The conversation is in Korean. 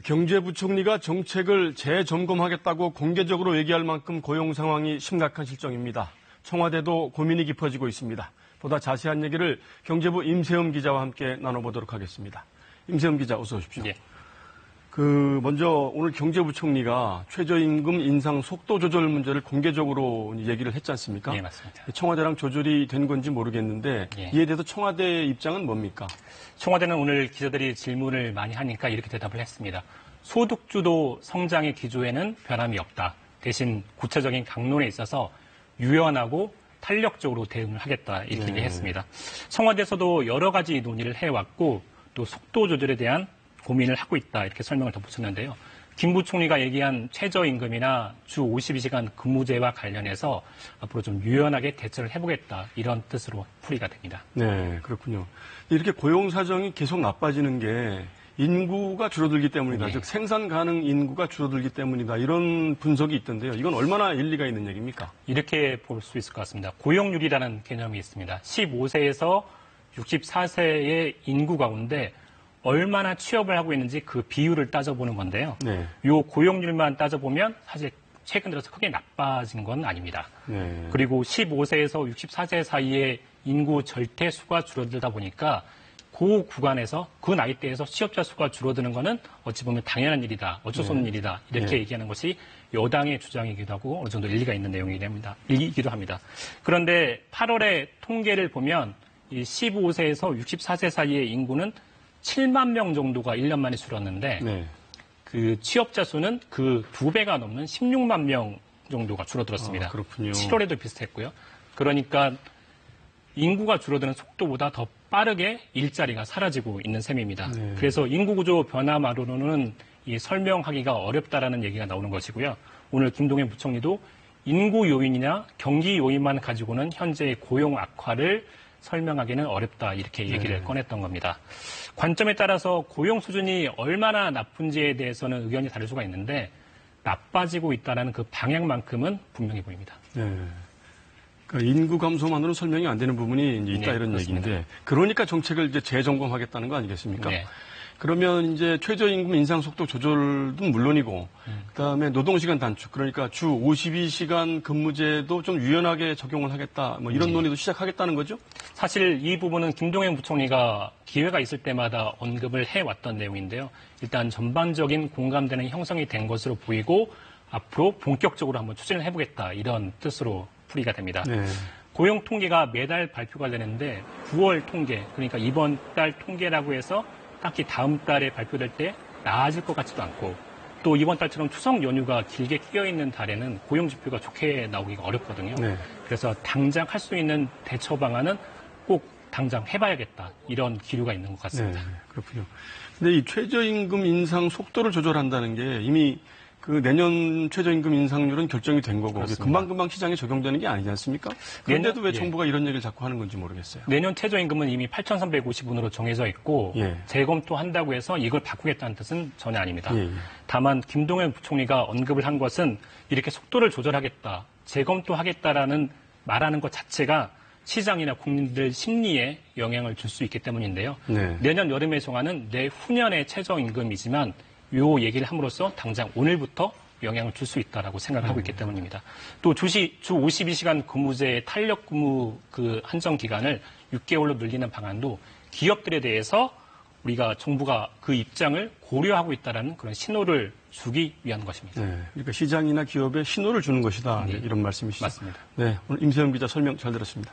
경제부총리가 정책을 재점검하겠다고 공개적으로 얘기할 만큼 고용 상황이 심각한 실정입니다. 청와대도 고민이 깊어지고 있습니다. 보다 자세한 얘기를 경제부 임세흠 기자와 함께 나눠보도록 하겠습니다. 임세흠 기자, 어서 오십시오. 예. 먼저 오늘 경제부총리가 최저임금 인상 속도 조절 문제를 공개적으로 얘기를 했지 않습니까? 네, 맞습니다. 청와대랑 조절이 된 건지 모르겠는데 예. 이에 대해서 청와대의 입장은 뭡니까? 청와대는 오늘 기자들이 질문을 많이 하니까 이렇게 대답을 했습니다. 소득주도 성장의 기조에는 변함이 없다. 대신 구체적인 강론에 있어서 유연하고 탄력적으로 대응을 하겠다 이렇게 얘기했습니다. 청와대에서도 여러 가지 논의를 해왔고 또 속도 조절에 대한 고민을 하고 있다 이렇게 설명을 덧붙였는데요. 김 부총리가 얘기한 최저임금이나 주 52시간 근무제와 관련해서 앞으로 좀 유연하게 대처를 해보겠다 이런 뜻으로 풀이가 됩니다. 네, 그렇군요. 이렇게 고용 사정이 계속 나빠지는 게 인구가 줄어들기 때문이다. 네. 즉 생산 가능 인구가 줄어들기 때문이다. 이런 분석이 있던데요. 이건 얼마나 일리가 있는 얘기입니까? 이렇게 볼 수 있을 것 같습니다. 고용률이라는 개념이 있습니다. 15세에서 64세의 인구 가운데 얼마나 취업을 하고 있는지 그 비율을 따져보는 건데요. 네. 요 고용률만 따져보면 사실 최근 들어서 크게 나빠진 건 아닙니다. 네. 그리고 15세에서 64세 사이의 인구 절대 수가 줄어들다 보니까 그 구간에서 그 나이대에서 취업자 수가 줄어드는 거는 어찌 보면 당연한 일이다. 어쩔 수 없는 일이다. 이렇게 얘기하는 것이 여당의 주장이기도 하고 어느 정도 일리가 있는 내용이기도 합니다. 그런데 8월의 통계를 보면 이 15세에서 64세 사이의 인구는 7만 명 정도가 1년 만에 줄었는데 그 취업자 수는 그 2배가 넘는 16만 명 정도가 줄어들었습니다. 아, 그렇군요. 7월에도 비슷했고요. 그러니까 인구가 줄어드는 속도보다 더 빠르게 일자리가 사라지고 있는 셈입니다. 네. 그래서 인구구조 변화만으로는 이 설명하기가 어렵다라는 얘기가 나오는 것이고요. 오늘 김동연 부총리도 인구 요인이나 경기 요인만 가지고는 현재의 고용 악화를 설명하기는 어렵다 이렇게 얘기를 꺼냈던 겁니다. 관점에 따라서 고용 수준이 얼마나 나쁜지에 대해서는 의견이 다를 수가 있는데 나빠지고 있다는 그 방향만큼은 분명히 보입니다. 네. 그러니까 인구 감소만으로는 설명이 안 되는 부분이 이제 있다 이런 그렇습니다. 얘기인데 그러니까 정책을 이제 재점검하겠다는 거 아니겠습니까? 네. 그러면 이제 최저임금 인상 속도 조절도 물론이고 그다음에 노동시간 단축 그러니까 주 52시간 근무제도 좀 유연하게 적용을 하겠다 뭐 이런 논의도 시작하겠다는 거죠? 사실 이 부분은 김동연 부총리가 기회가 있을 때마다 언급을 해왔던 내용인데요. 일단 전반적인 공감대는 형성이 된 것으로 보이고 앞으로 본격적으로 한번 추진을 해보겠다 이런 뜻으로 풀이가 됩니다. 네. 고용 통계가 매달 발표가 되는데 9월 통계, 그러니까 이번 달 통계라고 해서 딱히 다음 달에 발표될 때 나아질 것 같지도 않고 또 이번 달처럼 추석 연휴가 길게 끼어있는 달에는 고용 지표가 좋게 나오기가 어렵거든요. 네. 그래서 당장 할 수 있는 대처 방안은 꼭 당장 해봐야겠다 이런 기류가 있는 것 같습니다. 네, 그렇군요. 근데 이 최저임금 인상 속도를 조절한다는 게 이미 그 내년 최저임금 인상률은 결정이 된 거고 금방금방 시장에 적용되는 게 아니지 않습니까? 그런데도 왜 정부가 이런 얘기를 자꾸 하는 건지 모르겠어요. 내년 최저임금은 이미 8,350원으로 정해져 있고 재검토한다고 해서 이걸 바꾸겠다는 뜻은 전혀 아닙니다. 다만 김동연 부총리가 언급을 한 것은 이렇게 속도를 조절하겠다, 재검토하겠다라는 말하는 것 자체가 시장이나 국민들 심리에 영향을 줄 수 있기 때문인데요. 내년 여름의 정안은 내후년의 최저임금이지만 요 얘기를 함으로써 당장 오늘부터 영향을 줄 수 있다라고 생각을 하고 있기 때문입니다. 또 주 52시간 근무제의 탄력 근무 그 한정 기간을 6개월로 늘리는 방안도 기업들에 대해서 우리가 정부가 그 입장을 고려하고 있다라는 그런 신호를 주기 위한 것입니다. 네, 그러니까 시장이나 기업에 신호를 주는 것이다. 이런 말씀이시죠? 맞습니다. 네, 오늘 임세흠 기자 설명 잘 들었습니다.